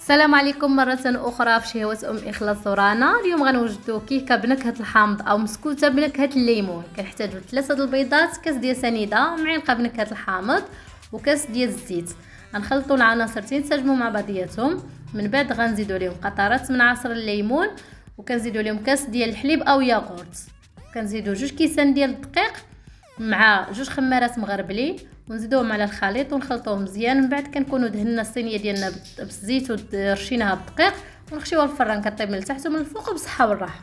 السلام عليكم مرة أخرى في شهوة إخلاص ورانا. اليوم غنوجدو كيكة بنكهة الحامض أو مسكوتة بنكهة الليمون. كنحتاجو 3 البيضات، كاس ديال سنيدة، معلقة بنكهة الحامض وكاس ديال الزيت. غنخلطو العناصر تنسجموا مع بعضياتهم. من بعد غنزيدو عليهم قطرات من عصير الليمون، وكنزيدو لهم كاس ديال الحليب أو ياغورت. كنزيدو 2 كيسان ديال الدقيق مع 2 خمارات مغربلين ونزيدوهم على الخليط ونخلطوه مزيان. من بعد كنكونوا دهنا الصينيه ديالنا بالزيت ورشيناها بالدقيق ونخشيوها في الفران كطيب من التحت ومن الفوق بصحه والراحه.